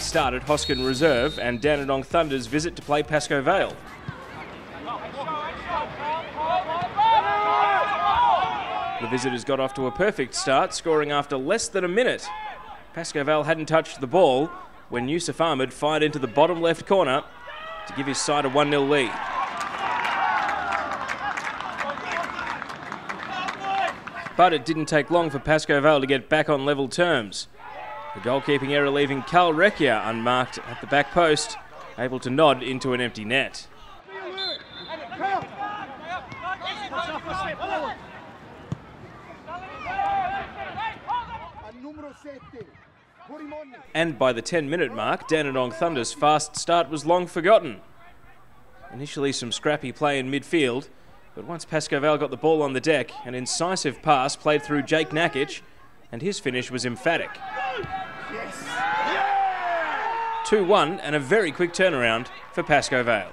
start at Hoskin Reserve and Danong Thunder's visit to play Pascoe Vale. The visitors got off to a perfect start, scoring after less than a minute. Pascoe Vale hadn't touched the ball when Yusuf Ahmed fired into the bottom left corner to give his side a 1-0 lead. But it didn't take long for Pascoe Vale to get back on level terms. The goalkeeping error leaving Carl Recchia unmarked at the back post, able to nod into an empty net. And by the 10-minute mark, Danong Thunder's fast start was long forgotten. Initially some scrappy play in midfield, but once Pascoe Vale got the ball on the deck, an incisive pass played through Jake Nakic, and his finish was emphatic. 2-1 and a very quick turnaround for Pascoe Vale.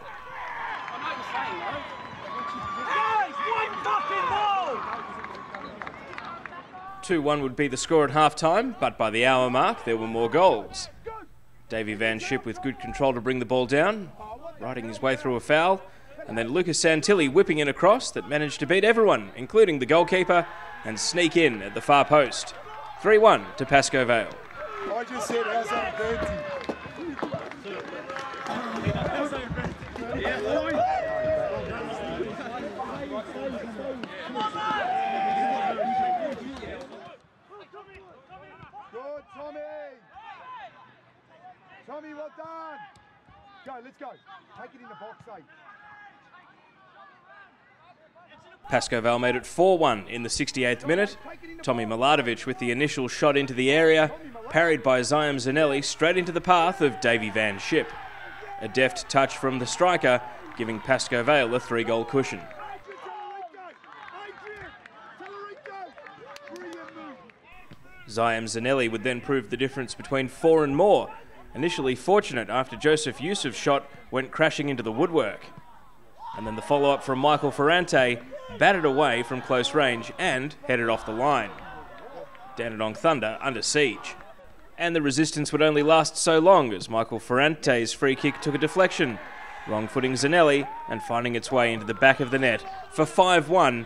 "2-1 would be the score at half-time, but by the hour mark there were more goals. Davy Van Schip with good control to bring the ball down, riding his way through a foul, and then Lucas Santilli whipping in a cross that managed to beat everyone, including the goalkeeper, and sneak in at the far post. 3-1 to Pascoe Vale. I just said, how's that dirty? Good, Tommy! Tommy, well done! Go, let's go. Take it in the box, eh? Pascoe Vale made it 4-1 in the 68th minute. Tommy Miladovic with the initial shot into the area, parried by Ziam Zanelli straight into the path of Davy Van Schip. A deft touch from the striker, giving Pascoe Vale a 3-goal cushion. Ziam Zanelli would then prove the difference between 4 and more, initially fortunate after Joseph Yusuf's shot went crashing into the woodwork. And then the follow-up from Michael Ferrante batted away from close range and headed off the line. Danong Thunder under siege. And the resistance would only last so long as Michael Ferrante's free kick took a deflection, wrong-footing Zanelli and finding its way into the back of the net for 5-1,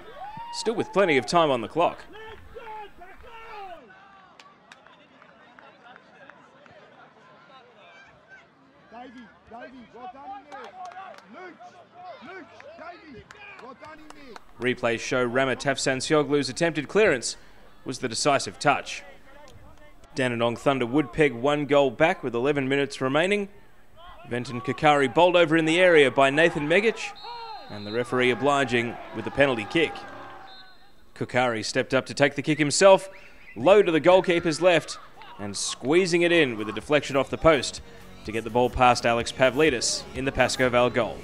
still with plenty of time on the clock. Replays show Rama Tafsansioglu's attempted clearance was the decisive touch. Danong Thunder would peg 1 goal back with 11 minutes remaining. Venton Kakari bowled over in the area by Nathan Megic, and the referee obliging with a penalty kick. Kakari stepped up to take the kick himself, low to the goalkeeper's left, and squeezing it in with a deflection off the post to get the ball past Alex Pavlidis in the Pascoe Vale goal.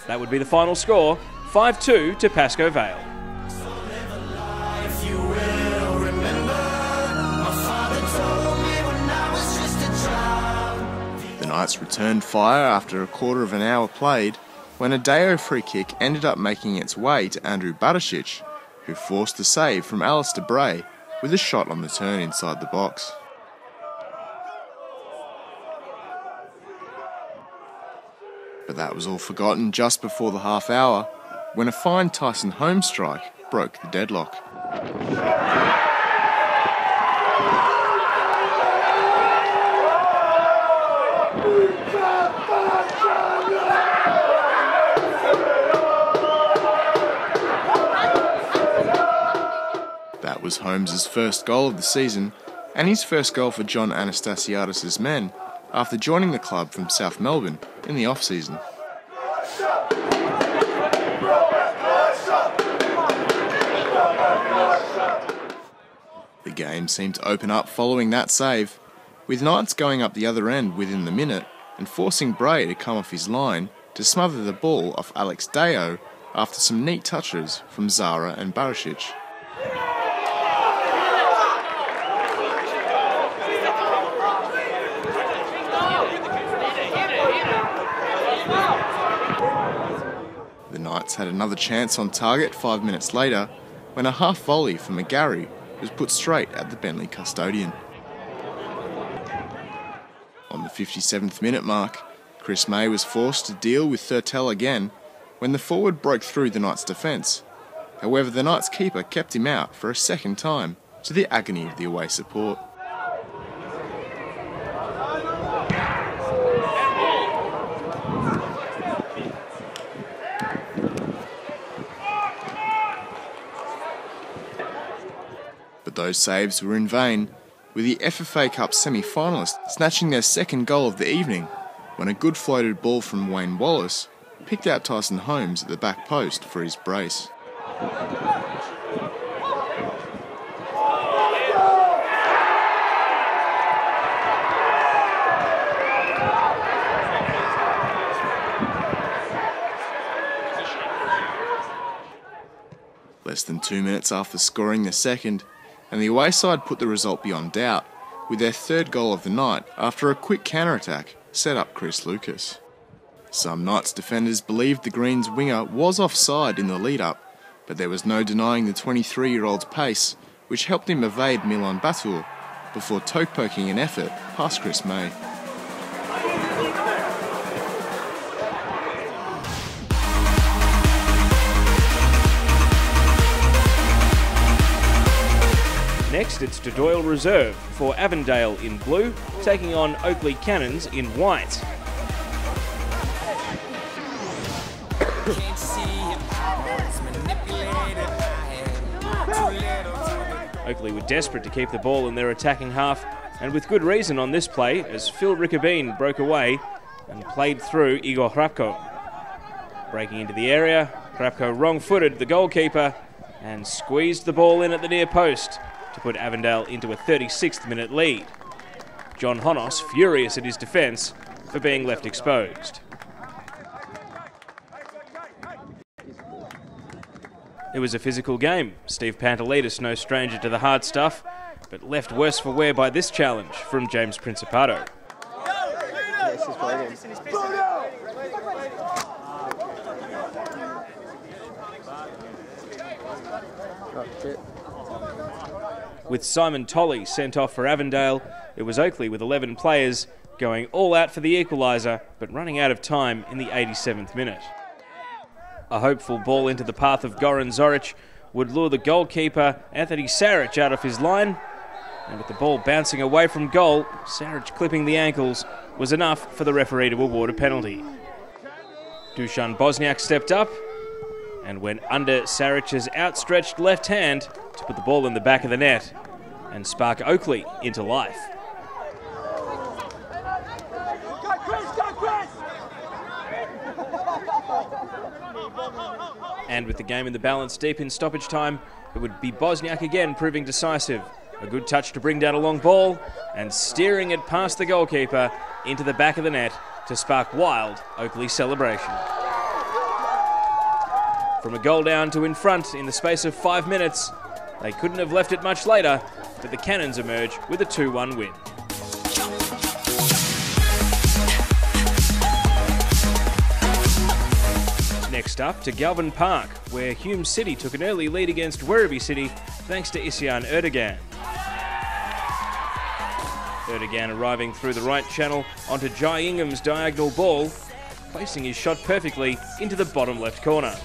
That would be the final score, 5-2 to Pascoe Vale. The Knights returned fire after a quarter of an hour played when a Deo free kick ended up making its way to Andrew Barisic, who forced the save from Alistair Bray with a shot on the turn inside the box. But that was all forgotten just before the half hour, when a fine Tyson Holmes strike broke the deadlock. That was Holmes' first goal of the season, and his first goal for John Anastasias' men after joining the club from South Melbourne in the off-season. The game seemed to open up following that save, with Knights going up the other end within the minute and forcing Bray to come off his line to smother the ball off Alex Deo after some neat touches from Zara and Barisic. The Knights had another chance on target 5 minutes later when a half volley from McGarry was put straight at the Bentley custodian. On the the 57th minute mark, Chris May was forced to deal with Thurtell again when the forward broke through the Knights' defence. However, the Knights' keeper kept him out for a second time, to the agony of the away support. But those saves were in vain, with the FFA Cup semi-finalists snatching their second goal of the evening when a good floated ball from Wayne Wallace picked out Tyson Holmes at the back post for his brace. Less than 2 minutes after scoring the second, and the away side put the result beyond doubt with their third goal of the night after a quick counter-attack set up Chris Lucas. Some Knights defenders believed the Greens winger was offside in the lead-up, but there was no denying the 23-year-old's pace, which helped him evade Milan Batur before toe-poking an effort past Chris May. Next, it's to Doyle Reserve for Avondale in blue, taking on Oakley Cannons in white. Oakley were desperate to keep the ball in their attacking half, and with good reason on this play, as Phil Riccobene broke away and played through Igor Hrapko. Breaking into the area, Hrapko wrong-footed the goalkeeper and squeezed the ball in at the near post to put Avondale into a 36th minute lead. John Honos furious at his defence for being left exposed. It was a physical game. Steve Pantelidis, no stranger to the hard stuff, but left worse for wear by this challenge from James Principato. With Simon Tolley sent off for Avondale, it was Oakley with 11 players going all out for the equaliser, but running out of time in the 87th minute. A hopeful ball into the path of Goran Zoric would lure the goalkeeper Anthony Saric out of his line, and with the ball bouncing away from goal, Saric clipping the ankles was enough for the referee to award a penalty. Dusan Bosniak stepped up and went under Saric's outstretched left hand to put the ball in the back of the net and spark Oakley into life. And with the game in the balance deep in stoppage time, it would be Bosniak again proving decisive. A good touch to bring down a long ball and steering it past the goalkeeper into the back of the net to spark wild Oakley celebration. From a goal down to in front in the space of 5 minutes, they couldn't have left it much later, but the Cannons emerge with a 2-1 win. Next up to Galvin Park, where Hume City took an early lead against Werribee City thanks to Isyan Erdogan. Erdogan arriving through the right channel onto Jai Ingham's diagonal ball, placing his shot perfectly into the bottom left corner.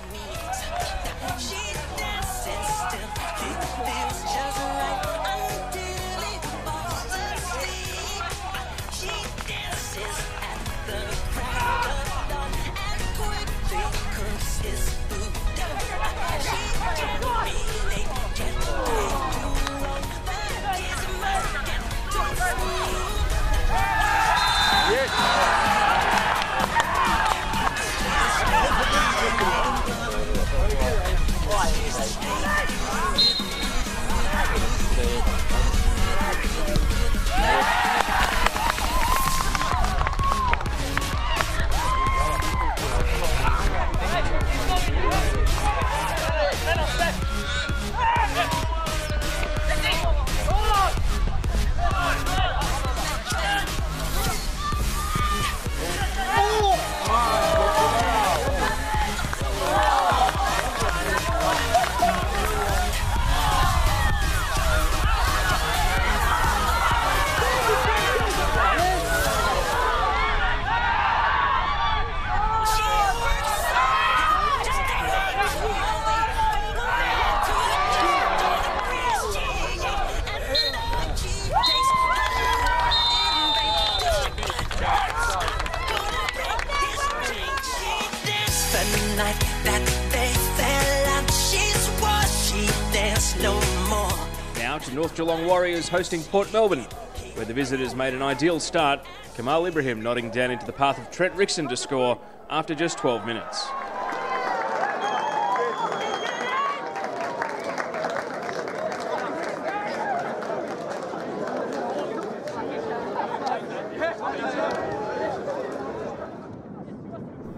the night that they fell out. She swore she'd dance no more. Now to North Geelong Warriors hosting Port Melbourne, where the visitors made an ideal start. Kamal Ibrahim nodding down into the path of Trent Rickson to score after just 12 minutes.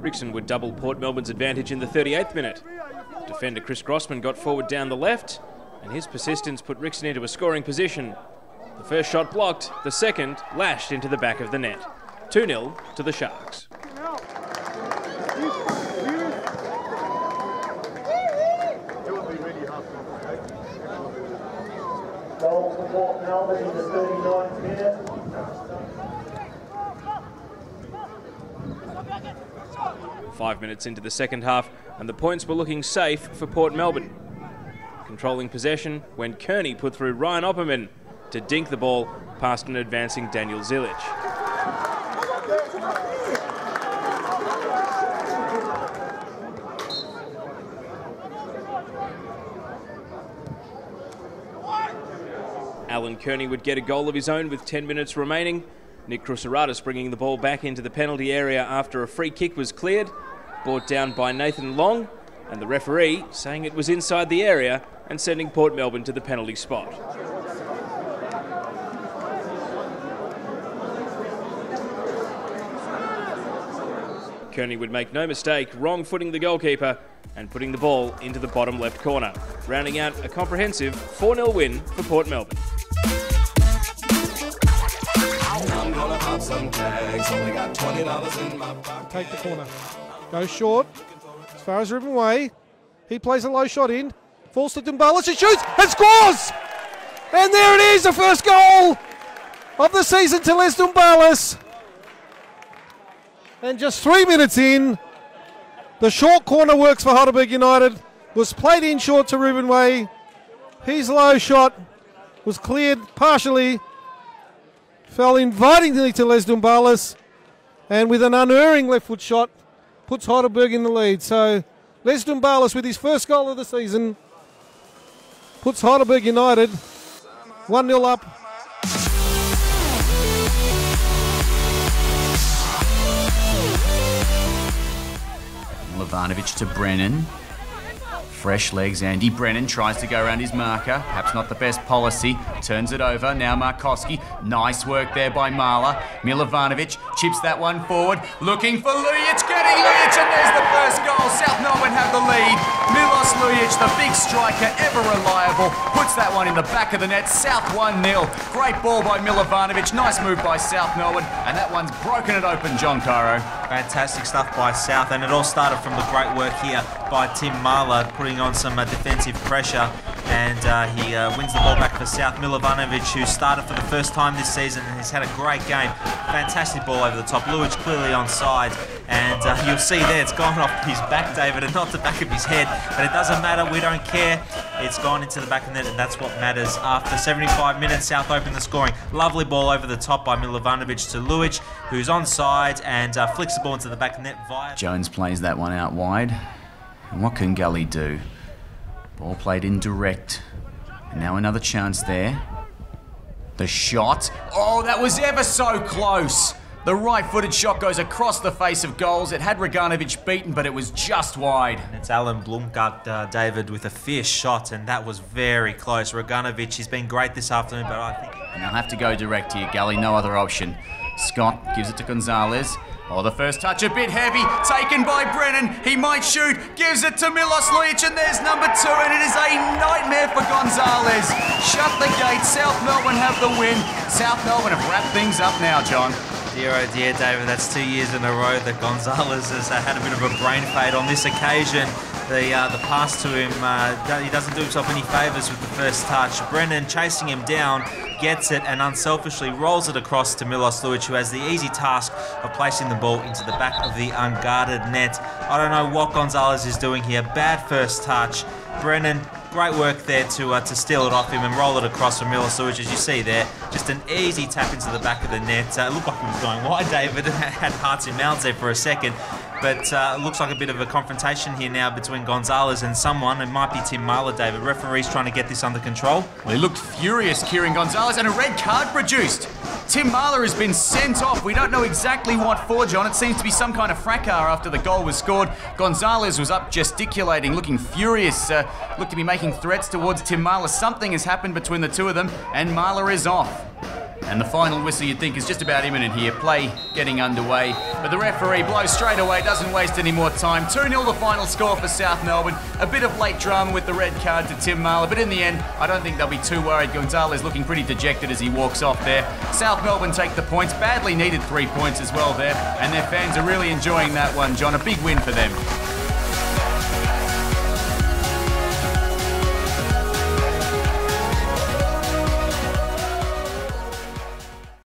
Rickson would double Port Melbourne's advantage in the 38th minute. Defender Chris Grossman got forward down the left, and his persistence put Rickson into a scoring position. The first shot blocked, the second lashed into the back of the net. 2-0 to the Sharks. Goal for Port Melbourne in the 39th minute. Five minutes into the second half, and the points were looking safe for Port Melbourne. Controlling possession when Kearney put through Ryan Opperman to dink the ball past an advancing Daniel Zilic. Alan Kearney would get a goal of his own with 10 minutes remaining. Nick Krusaratis bringing the ball back into the penalty area after a free kick was cleared, brought down by Nathan Long, and the referee saying it was inside the area and sending Port Melbourne to the penalty spot. Kearney would make no mistake, wrong-footing the goalkeeper and putting the ball into the bottom left corner, rounding out a comprehensive 4-0 win for Port Melbourne. Take the corner. Goes short. As far as Ruben Way. He plays a low shot in. Falls to Dumbalis. He shoots and scores! And there it is, the first goal of the season to Les Dumbalis. And just 3 minutes in, the short corner works for Heidelberg United. Was played in short to Ruben Way. His low shot was cleared partially. Fell invitingly to Les Dumbalis. And with an unerring left foot shot, puts Heidelberg in the lead. So Les Dumbalis with his first goal of the season puts Heidelberg United 1-0 up. Levanovic to Brennan. Fresh legs, Andy Brennan tries to go around his marker. Perhaps not the best policy. Turns it over. Now Markowski. Nice work there by Marla. Milovanovic chips that one forward. Looking for Lujic. Getting Lujic, and there's the first goal. South Melbourne have the lead. Milos Lujic, the big striker, ever reliable, puts that one in the back of the net. South 1-0. Great ball by Milovanovic. Nice move by South Melbourne. And that one's broken it open, John Cairo. Fantastic stuff by South, and it all started from the great work here by Tim Marla, putting on some defensive pressure, and he wins the ball back for South. Milovanovic, who started for the first time this season and has had a great game. Fantastic ball over the top. Lujic clearly onside, and you'll see there it's gone off his back, David, and not the back of his head, but it doesn't matter, we don't care. It's gone into the back of the net, and that's what matters. After 75 minutes, South open the scoring. Lovely ball over the top by Milovanovic to Lujic, who's onside and flicks the ball into the back of the net via... Jones plays that one out wide. And what can Gully do? Ball played in direct. And now another chance there. The shot. Oh, that was ever so close. The right-footed shot goes across the face of goals. It had Reganovic beaten, but it was just wide. And it's Alan Blomgart, David, with a fierce shot, and that was very close. Reganovic, he's been great this afternoon, but I think... And they'll have to go direct here, Gully. No other option. Scott gives it to Gonzalez. Oh, the first touch a bit heavy, taken by Brennan. He might shoot, gives it to Milos Lujic, and there's number 2, and it is a nightmare for Gonzalez. Shut the gate, South Melbourne have the win. South Melbourne have wrapped things up now, John. Dear oh dear, David, that's 2 years in a row that Gonzalez has had a bit of a brain fade. On this occasion, the pass to him, he doesn't do himself any favours with the first touch. Brennan chasing him down, gets it and unselfishly rolls it across to Milos Lujic, who has the easy task of placing the ball into the back of the unguarded net. I don't know what Gonzalez is doing here. Bad first touch. Brennan, great work there to steal it off him and roll it across from Milos Lujic, as you see there. Just an easy tap into the back of the net. It looked like he was going wide, David, and had hearts in mouths there for a second. but it looks like a bit of a confrontation here now between Gonzalez and someone. It might be Tim Marler, David. Referee's trying to get this under control. Well, he looked furious, Kieran Gonzalez, and a red card produced. Tim Marler has been sent off. We don't know exactly what for, John. It seems to be some kind of fracas after the goal was scored. Gonzalez was up gesticulating, looking furious, looked to be making threats towards Tim Marler. Something has happened between the two of them, and Marler is off. And the final whistle, you'd think, is just about imminent here. Play getting underway. But the referee blows straight away, doesn't waste any more time. 2-0 the final score for South Melbourne. A bit of late drama with the red card to Tim Marler, but in the end, I don't think they'll be too worried. Gonzalez looking pretty dejected as he walks off there. South Melbourne take the points. Badly needed 3 points as well there. And their fans are really enjoying that one, John. A big win for them.